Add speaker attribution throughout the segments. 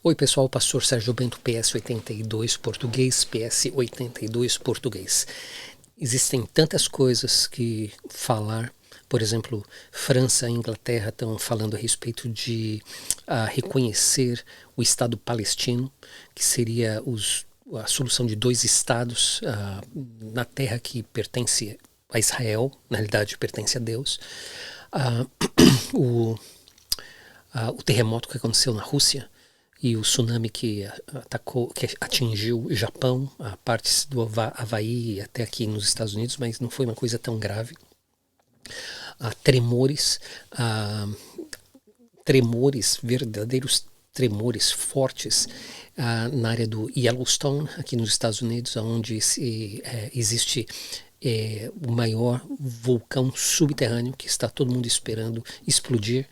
Speaker 1: Oi pessoal, Pastor Sérgio Bento, PS82 português, PS82 português. Existem tantas coisas que falar. Por exemplo, França e Inglaterra estão falando a respeito de reconhecer o Estado palestino, que seria a solução de dois estados na terra que pertence a Israel, na realidade pertence a Deus. O terremoto que aconteceu na Rússia e o tsunami que atingiu o Japão, partes do Havaí até aqui nos Estados Unidos, mas não foi uma coisa tão grave. Tremores, verdadeiros tremores fortes na área do Yellowstone, aqui nos Estados Unidos, onde existe o maior vulcão subterrâneo que está todo mundo esperando explodir.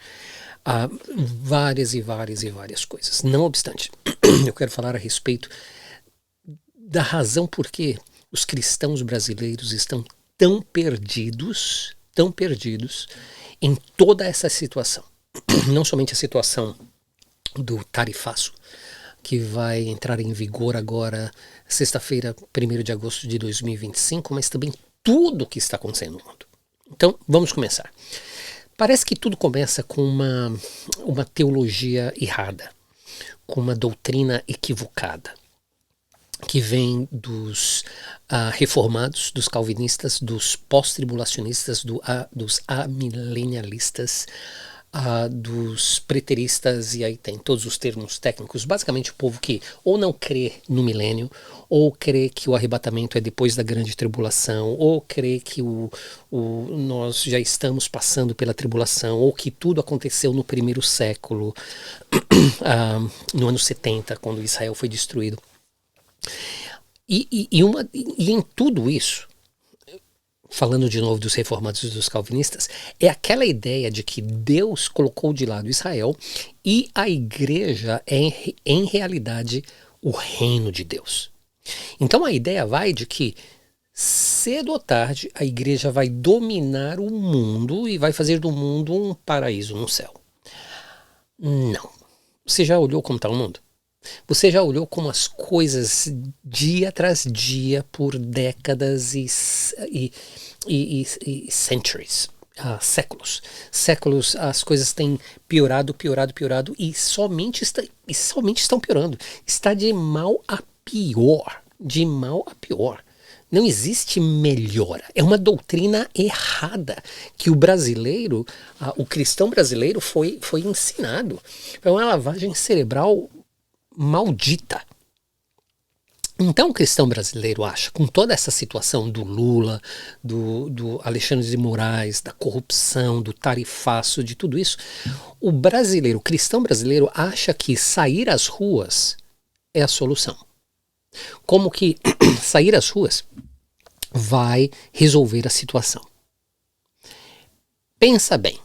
Speaker 1: Várias coisas. Não obstante, eu quero falar a respeito da razão por que os cristãos brasileiros estão tão perdidos em toda essa situação. Não somente a situação do tarifaço, que vai entrar em vigor agora, sexta-feira, 1º de agosto de 2025, mas também tudo o que está acontecendo no mundo. Então, vamos começar. Parece que tudo começa com uma teologia errada, com uma doutrina equivocada, que vem dos reformados, dos calvinistas, dos pós-tribulacionistas, dos amilenialistas, dos preteristas, e aí tem todos os termos técnicos, basicamente o povo que ou não crê no milênio, ou crê que o arrebatamento é depois da grande tribulação, ou crê que nós já estamos passando pela tribulação, ou que tudo aconteceu no 1º século, no ano 70, quando Israel foi destruído. E em tudo isso, falando de novo dos reformados e dos calvinistas, é aquela ideia de que Deus colocou de lado Israel e a igreja é, em realidade, o reino de Deus. Então a ideia vai de que, cedo ou tarde, a igreja vai dominar o mundo e vai fazer do mundo um paraíso no céu. Não. Você já olhou como está o mundo? Você já olhou como as coisas, dia tras dia, por décadas e centuries, séculos, as coisas têm piorado e somente estão piorando. Está de mal a pior, Não existe melhora. É uma doutrina errada que o brasileiro, o cristão brasileiro foi ensinado. É uma lavagem cerebral maldita. Então o cristão brasileiro acha, com toda essa situação do Lula, do Alexandre de Moraes, da corrupção, do tarifaço, de tudo isso, o cristão brasileiro acha que sair às ruas é a solução. Como que sair às ruas vai resolver a situação. Pensa bem.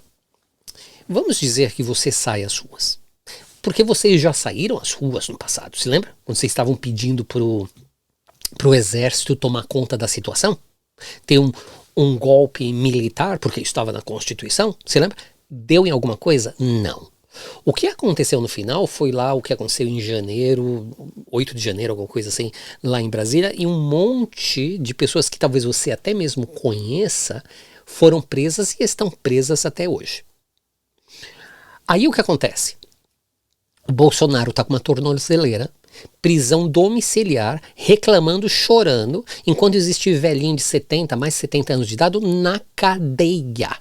Speaker 1: Vamos dizer que você sai às ruas. Porque vocês já saíram às ruas no passado, se lembra? Quando vocês estavam pedindo pro exército tomar conta da situação? Ter um golpe militar, porque estava na Constituição, se lembra? Deu em alguma coisa? Não. O que aconteceu no final foi lá o que aconteceu em janeiro, 8 de janeiro, alguma coisa assim, lá em Brasília, e um monte de pessoas que talvez você até mesmo conheça foram presas e estão presas até hoje. Aí o que acontece? O Bolsonaro está com uma tornozeleira, prisão domiciliar, reclamando, chorando, enquanto existe velhinho de 70, mais de 70 anos de idade, na cadeia.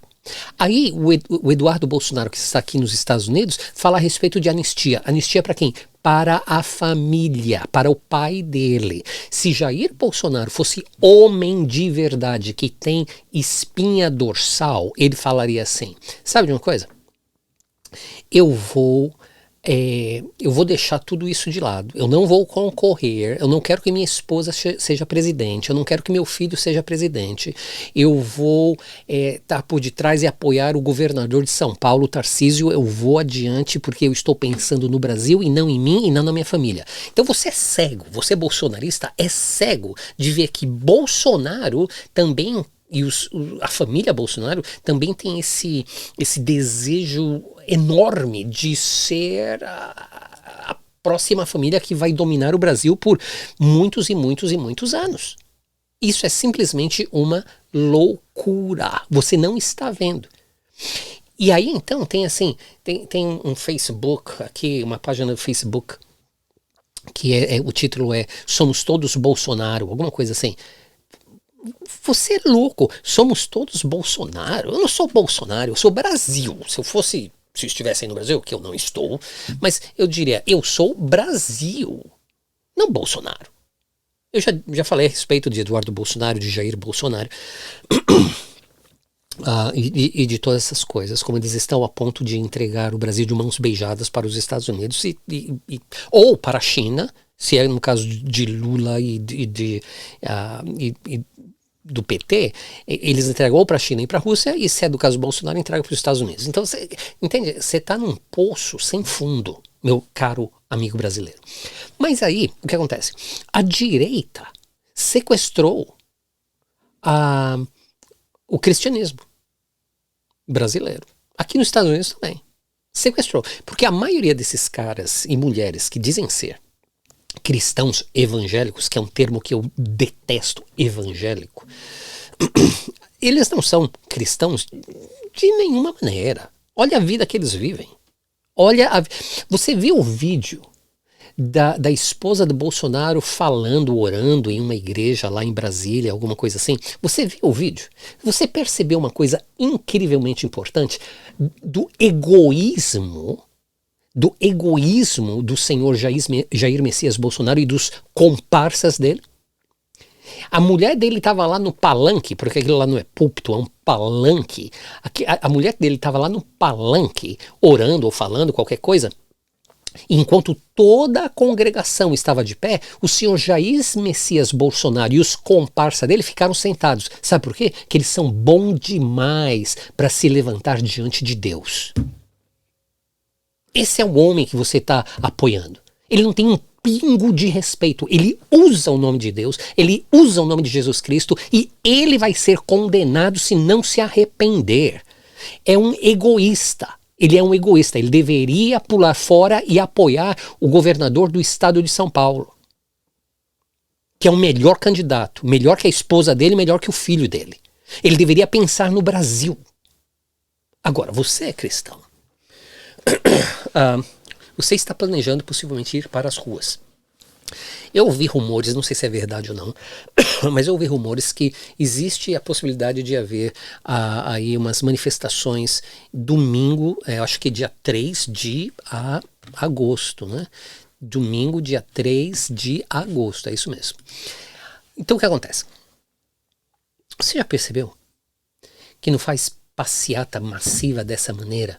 Speaker 1: Aí o Eduardo Bolsonaro, que está aqui nos Estados Unidos, fala a respeito de anistia. Anistia para quem? Para a família, para o pai dele. Se Jair Bolsonaro fosse homem de verdade, que tem espinha dorsal, ele falaria assim, sabe de uma coisa? Eu vou deixar tudo isso de lado. Eu não vou concorrer. Eu não quero que minha esposa seja presidente. Eu não quero que meu filho seja presidente. Eu vou estar por detrás e apoiar o governador de São Paulo, Tarcísio. Eu vou adiante porque eu estou pensando no Brasil e não em mim e não na minha família. Então você é cego. Você bolsonarista é cego de ver que Bolsonaro também e a família Bolsonaro também tem esse desejo enorme de ser a próxima família que vai dominar o Brasil por muitos e muitos e muitos anos. Isso é simplesmente uma loucura. Você não está vendo. E aí então tem assim, tem um Facebook aqui, uma página do Facebook que o título é Somos Todos Bolsonaro, alguma coisa assim. Você é louco, somos todos Bolsonaro. Eu não sou Bolsonaro, eu sou Brasil. Se eu estivesse aí no Brasil, que eu não estou, mas eu diria, eu sou Brasil, não Bolsonaro. Eu já falei a respeito de Eduardo Bolsonaro, de Jair Bolsonaro, e de todas essas coisas, como eles estão a ponto de entregar o Brasil de mãos beijadas para os Estados Unidos ou para a China, se é no caso de Lula e do PT, eles entregam ou para a China e para a Rússia, e se é do caso do Bolsonaro, entrega para os Estados Unidos. Então, entende? Você está num poço sem fundo, meu caro amigo brasileiro. Mas aí, o que acontece? A direita sequestrou o cristianismo brasileiro. Aqui nos Estados Unidos também. Sequestrou. Porque a maioria desses caras e mulheres que dizem ser cristãos evangélicos, que é um termo que eu detesto, evangélico, eles não são cristãos de nenhuma maneira. Olha a vida que eles vivem. Você viu o vídeo da esposa do Bolsonaro falando, orando em uma igreja lá em Brasília, alguma coisa assim? Você viu o vídeo? Você percebeu uma coisa incrivelmente importante do egoísmo do senhor Jair Messias Bolsonaro e dos comparsas dele? A mulher dele estava lá no palanque, porque aquilo lá não é púlpito, é um palanque. A mulher dele estava lá no palanque, orando ou falando qualquer coisa. Enquanto toda a congregação estava de pé, o senhor Jair Messias Bolsonaro e os comparsas dele ficaram sentados. Sabe por quê? Que eles são bons demais para se levantar diante de Deus. Esse é o homem que você está apoiando. Ele não tem um pingo de respeito. Ele usa o nome de Deus, ele usa o nome de Jesus Cristo e ele vai ser condenado se não se arrepender. É um egoísta. Ele é um egoísta. Ele deveria pular fora e apoiar o governador do estado de São Paulo, que é o melhor candidato, melhor que a esposa dele, melhor que o filho dele. Ele deveria pensar no Brasil. Agora, você é cristão. Você está planejando possivelmente ir para as ruas. Eu ouvi rumores, não sei se é verdade ou não, mas eu ouvi rumores que existe a possibilidade de haver aí umas manifestações domingo, acho que dia 3 de agosto, né? Domingo, dia 3 de agosto, é isso mesmo. Então o que acontece? Você já percebeu que não faz passeata massiva dessa maneira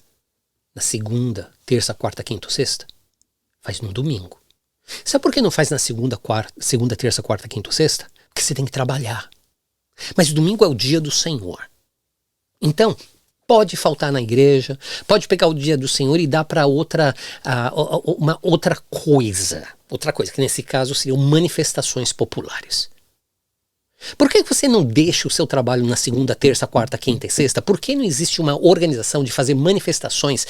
Speaker 1: na segunda, terça, quarta, quinta ou sexta? Faz no domingo. Sabe por que não faz na segunda, terça, quarta, quinta ou sexta? Porque você tem que trabalhar. Mas domingo é o dia do Senhor. Então, pode faltar na igreja, pode pegar o dia do Senhor e dar para uma outra coisa. Outra coisa, que nesse caso seriam manifestações populares. Por que você não deixa o seu trabalho na segunda, terça, quarta, quinta e sexta? Por que não existe uma organização de fazer manifestações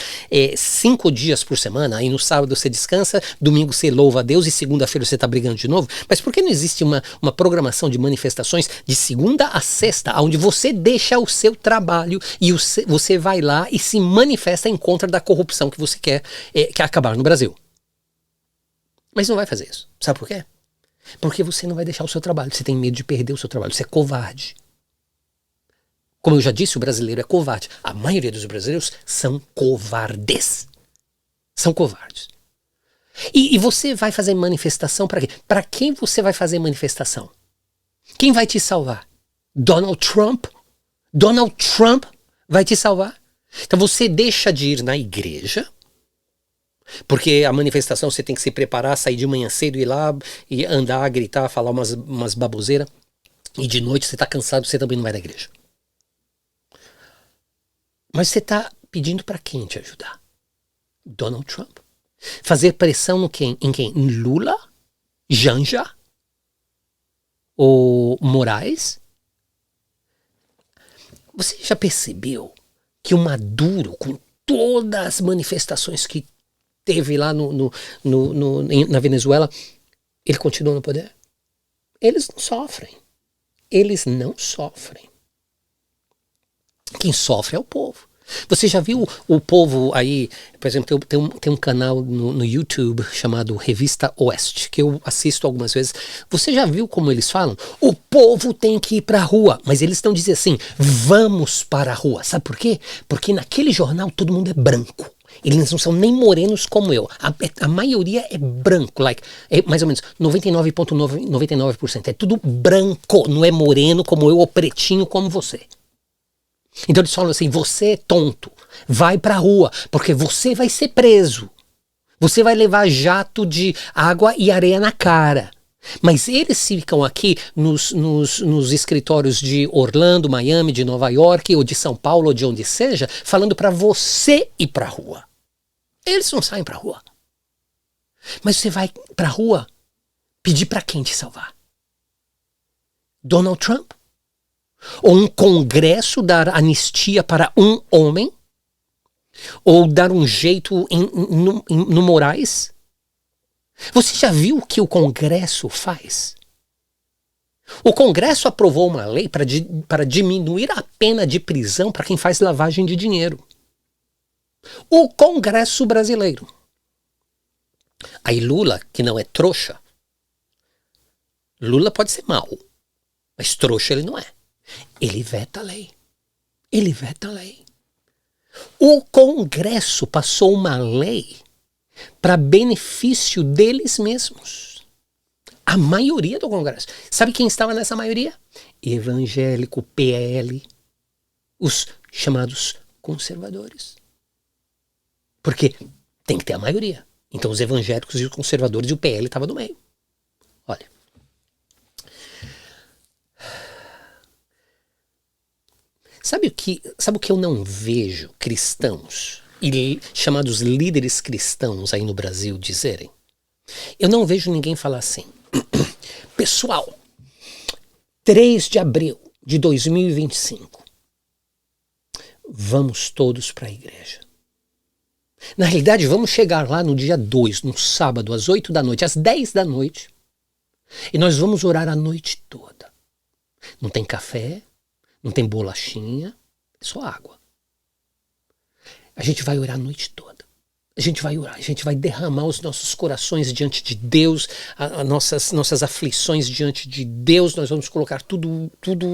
Speaker 1: 5 dias por semana? Aí no sábado você descansa, domingo você louva a Deus e segunda-feira você está brigando de novo? Mas por que não existe uma programação de manifestações de segunda a sexta, onde você deixa o seu trabalho e você vai lá e se manifesta em contra da corrupção que você quer acabar no Brasil? Mas não vai fazer isso. Sabe por quê? Porque você não vai deixar o seu trabalho, você tem medo de perder o seu trabalho, você é covarde. Como eu já disse, o brasileiro é covarde. A maioria dos brasileiros são covardes. São covardes. E você vai fazer manifestação para quê? Para quem você vai fazer manifestação? Quem vai te salvar? Donald Trump? Donald Trump vai te salvar? Então você deixa de ir na igreja, porque a manifestação você tem que se preparar, sair de manhã cedo, ir lá e andar, gritar, falar umas baboseiras. E de noite você está cansado, você também não vai na igreja. Mas você está pedindo para quem te ajudar? Donald Trump? Fazer pressão em quem? Em Lula? Janja? Ou Moraes? Você já percebeu que o Maduro, com todas as manifestações que teve lá na Venezuela, ele continua no poder. Eles não sofrem. Eles não sofrem. Quem sofre é o povo. Você já viu o povo aí, por exemplo, tem um canal no YouTube chamado Revista Oeste, que eu assisto algumas vezes. Você já viu como eles falam? O povo tem que ir para a rua, mas eles estão dizendo assim, vamos para a rua. Sabe por quê? Porque naquele jornal todo mundo é branco. Eles não são nem morenos como eu. A maioria é branco, é mais ou menos 99,99%. É tudo branco, não é moreno como eu ou pretinho como você. Então eles falam assim, você é tonto, vai pra rua, porque você vai ser preso. Você vai levar jato de água e areia na cara. Mas eles ficam aqui nos escritórios de Orlando, Miami, de Nova York, ou de São Paulo, ou de onde seja, falando pra você ir pra rua. Eles não saem pra rua. Mas você vai pra rua pedir pra quem te salvar? Donald Trump? Ou um congresso dar anistia para um homem? Ou dar um jeito no Moraes? Você já viu o que o Congresso faz? O Congresso aprovou uma lei para diminuir a pena de prisão para quem faz lavagem de dinheiro. O Congresso brasileiro. Aí Lula, que não é trouxa, Lula pode ser mau, mas trouxa ele não é. Ele veta a lei. Ele veta a lei. O Congresso passou uma lei para benefício deles mesmos. A maioria do Congresso. Sabe quem estava nessa maioria? Evangélico, PL, os chamados conservadores. Porque tem que ter a maioria. Então os evangélicos e os conservadores e o PL estavam no meio. Olha. Sabe o que eu não vejo cristãos e chamados líderes cristãos aí no Brasil dizerem? Eu não vejo ninguém falar assim, pessoal, 3 de abril de 2025, vamos todos para a igreja. Na realidade, vamos chegar lá no dia 2, no sábado, às 8 da noite, às 10 da noite, e nós vamos orar a noite toda. Não tem café, não tem bolachinha, é só água. A gente vai orar a noite toda. A gente vai orar, a gente vai derramar os nossos corações diante de Deus, nossas aflições diante de Deus, nós vamos colocar tudo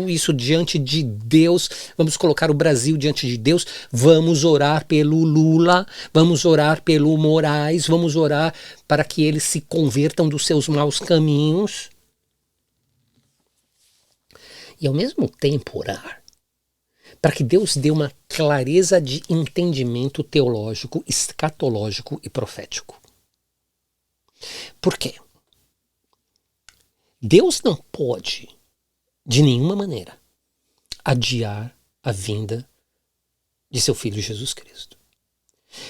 Speaker 1: isso diante de Deus, vamos colocar o Brasil diante de Deus, vamos orar pelo Lula, vamos orar pelo Moraes, vamos orar para que eles se convertam dos seus maus caminhos. E ao mesmo tempo orar para que Deus dê uma clareza de entendimento teológico, escatológico e profético. Por quê? Deus não pode, de nenhuma maneira, adiar a vinda de seu Filho Jesus Cristo.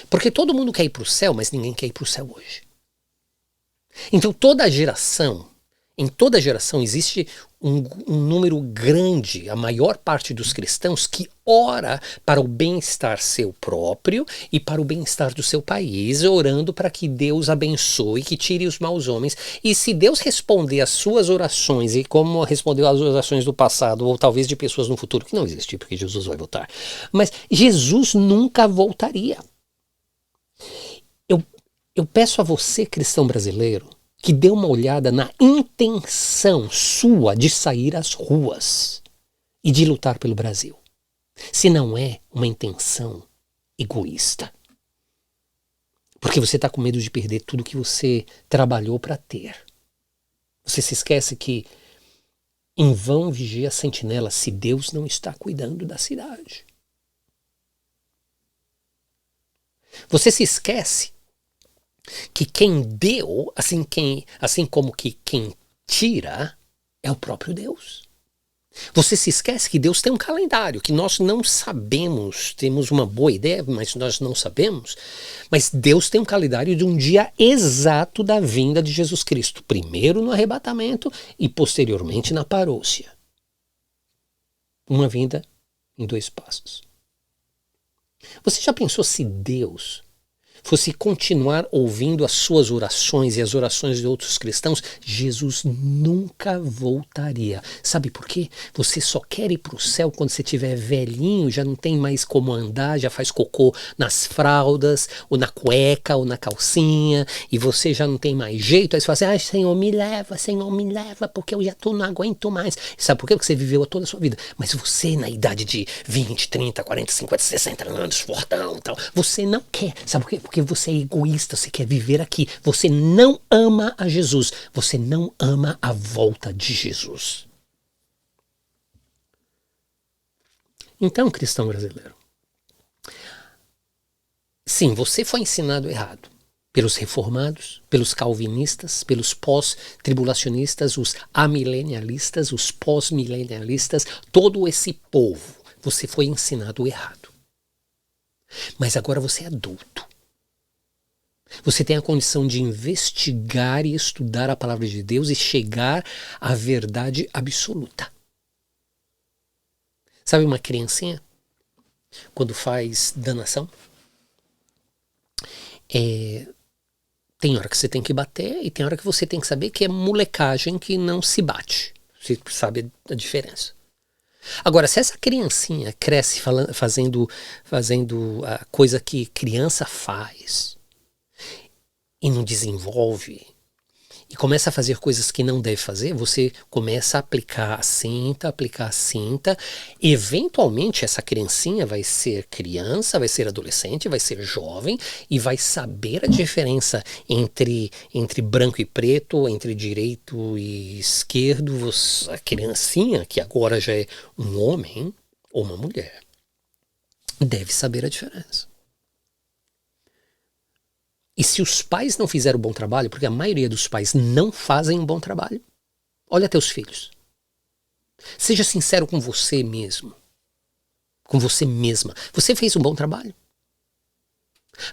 Speaker 1: Porque todo mundo quer ir para o céu, mas ninguém quer ir para o céu hoje. Então em toda geração existe um número grande, a maior parte dos cristãos, que ora para o bem-estar seu próprio e para o bem-estar do seu país, orando para que Deus abençoe, que tire os maus homens. E se Deus responder às suas orações, e como respondeu às orações do passado, ou talvez de pessoas no futuro, que não existe, porque Jesus vai voltar, mas Jesus nunca voltaria. Eu peço a você, cristão brasileiro, que dê uma olhada na intenção sua de sair às ruas e de lutar pelo Brasil. Se não é uma intenção egoísta. Porque você está com medo de perder tudo que você trabalhou para ter. Você se esquece que em vão vigia a sentinela se Deus não está cuidando da cidade. Você se esquece que quem deu, assim como que quem tira, é o próprio Deus. Você se esquece que Deus tem um calendário, que nós não sabemos, temos uma boa ideia, mas nós não sabemos. Mas Deus tem um calendário de um dia exato da vinda de Jesus Cristo. Primeiro no arrebatamento e posteriormente na parousia. Uma vinda em 2 passos. Você já pensou se Deus fosse continuar ouvindo as suas orações e as orações de outros cristãos, Jesus nunca voltaria. Sabe por quê? Você só quer ir para o céu quando você estiver velhinho, já não tem mais como andar, já faz cocô nas fraldas, ou na cueca, ou na calcinha, e você já não tem mais jeito. Aí você fala assim, ai, Senhor, me leva, porque eu já não aguento mais. Sabe por quê? Porque você viveu toda a sua vida. Mas você, na idade de 20, 30, 40, 50, 60 anos, fortão e tal, você não quer. Sabe por quê? Porque você é egoísta, você quer viver aqui. Você não ama a Jesus. Você não ama a volta de Jesus. Então, cristão brasileiro, sim, você foi ensinado errado. Pelos reformados, pelos calvinistas, pelos pós-tribulacionistas, os amilenialistas, os pós-milenialistas, todo esse povo. Você foi ensinado errado. Mas agora você é adulto. Você tem a condição de investigar e estudar a palavra de Deus e chegar à verdade absoluta. Sabe uma criancinha? Quando faz danação? Tem hora que você tem que bater e tem hora que você tem que saber que é molecagem que não se bate. Você sabe a diferença. Agora, se essa criancinha cresce fazendo a coisa que criança faz e não desenvolve e começa a fazer coisas que não deve fazer, você começa a aplicar a cinta. Eventualmente essa criancinha vai ser criança, vai ser adolescente, vai ser jovem e vai saber a diferença entre branco e preto, entre direito e esquerdo. A criancinha, que agora já é um homem ou uma mulher, deve saber a diferença. E se os pais não fizeram um bom trabalho, porque a maioria dos pais não fazem um bom trabalho, olha teus filhos. Seja sincero com você mesmo. Com você mesma. Você fez um bom trabalho?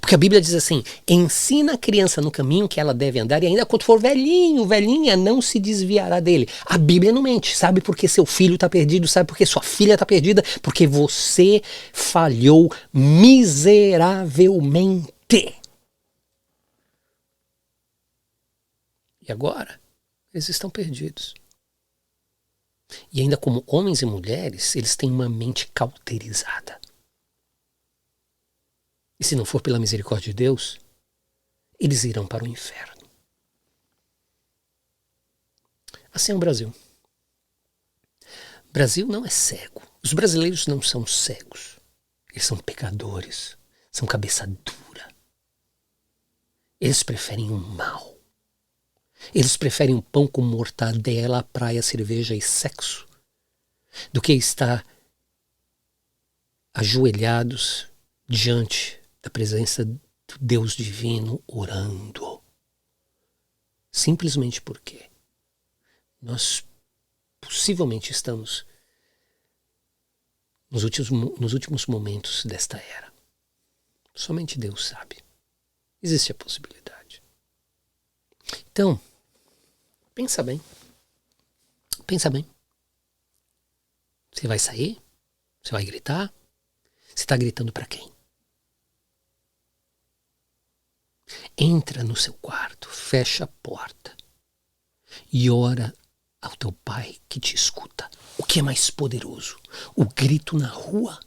Speaker 1: Porque a Bíblia diz assim, ensina a criança no caminho que ela deve andar e ainda quando for velhinha, não se desviará dele. A Bíblia não mente. Sabe por que seu filho está perdido? Sabe por que sua filha está perdida? Porque você falhou miseravelmente. E agora, eles estão perdidos. E ainda como homens e mulheres, eles têm uma mente cauterizada. E se não for pela misericórdia de Deus, eles irão para o inferno. Assim é o Brasil. O Brasil não é cego. Os brasileiros não são cegos. Eles são pecadores. São cabeça dura. Eles preferem o mal. Eles preferem um pão com mortadela, praia, cerveja e sexo do que estar ajoelhados diante da presença do Deus divino orando. Simplesmente porque nós possivelmente estamos nos últimos momentos desta era. Somente Deus sabe. Existe a possibilidade. Então, pensa bem. Pensa bem. Você vai sair? Você vai gritar? Você está gritando para quem? Entra no seu quarto, fecha a porta e ora ao teu pai que te escuta. O que é mais poderoso? O grito na rua?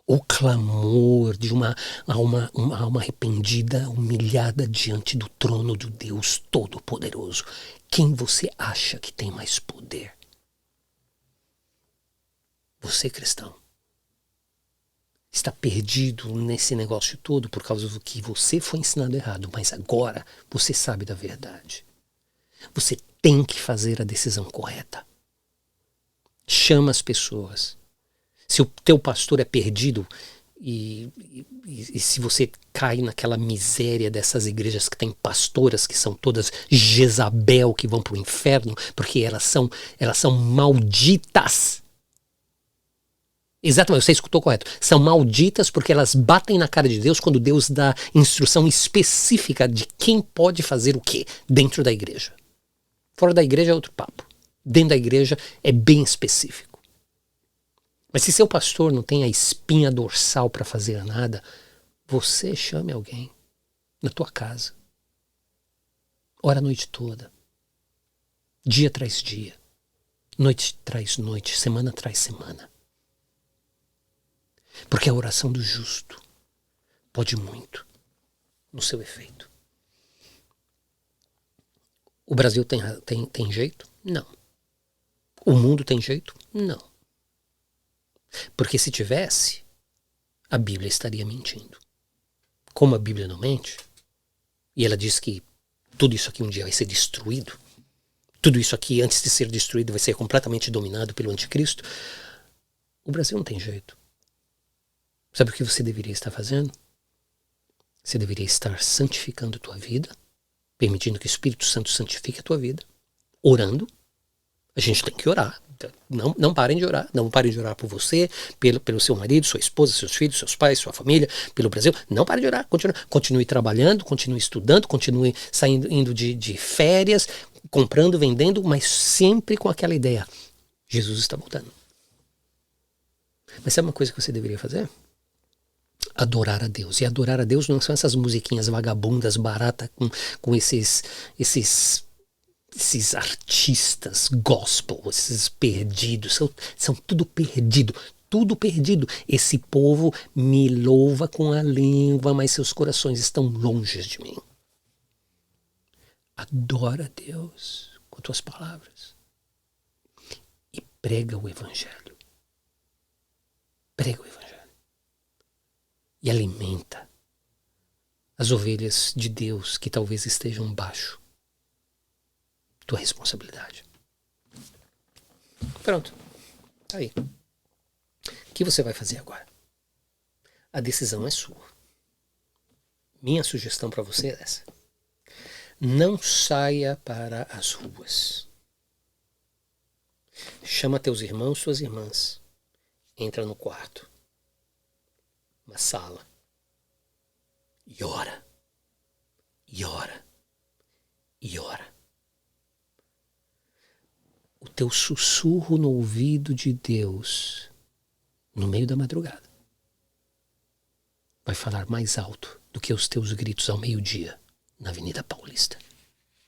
Speaker 1: O clamor de uma alma arrependida, humilhada diante do trono do Deus Todo-Poderoso? Quem você acha que tem mais poder? Você, cristão, está perdido nesse negócio todo por causa do que você foi ensinado errado, mas agora você sabe da verdade. Você tem que fazer a decisão correta. Chama as pessoas. Se o teu pastor é perdido e se você cai naquela miséria dessas igrejas que tem pastoras que são todas Jezabel, que vão para o inferno, porque elas são malditas. Exatamente, você escutou correto. São malditas porque elas batem na cara de Deus quando Deus dá instrução específica de quem pode fazer o quê dentro da igreja. Fora da igreja é outro papo. Dentro da igreja é bem específico. Mas se seu pastor não tem a espinha dorsal para fazer nada, você chame alguém. na tua casa. Ora a noite toda. Dia tras dia. Noite tras noite. Semana tras semana. Porque a oração do justo pode muito no seu efeito. O Brasil tem jeito? Não. O mundo tem jeito? Não. Porque se tivesse, a Bíblia estaria mentindo. Como a Bíblia não mente, e ela diz que tudo isso aqui um dia vai ser destruído, tudo isso aqui antes de ser destruído vai ser completamente dominado pelo anticristo, o Brasil não tem jeito. Sabe o que você deveria estar fazendo? Você deveria estar santificando a tua vida, permitindo que o Espírito Santo santifique a tua vida, orando. A gente tem que orar. Não parem de orar. Não parem de orar por você, pelo seu marido, sua esposa, seus filhos, seus pais, sua família, pelo Brasil. Não parem de orar. Continue trabalhando, continue estudando, continue indo de férias, comprando, vendendo, mas sempre com aquela ideia. Jesus está voltando. Mas sabe uma coisa que você deveria fazer? Adorar a Deus. E adorar a Deus não são essas musiquinhas vagabundas, baratas, com esses artistas gospel, esses perdidos, são tudo perdido, tudo perdido. Esse povo me louva com a língua, mas seus corações estão longe de mim. Adora a Deus com tuas palavras e prega o Evangelho. Prega o Evangelho. E alimenta as ovelhas de Deus que talvez estejam baixo tua responsabilidade. Pronto. Aí. O que você vai fazer agora? A decisão é sua. Minha sugestão para você é essa. Não saia para as ruas. Chama teus irmãos, suas irmãs. Entra no quarto. Uma sala. E ora. E ora. E ora. O teu sussurro no ouvido de Deus, no meio da madrugada, vai falar mais alto do que os teus gritos ao meio-dia na Avenida Paulista.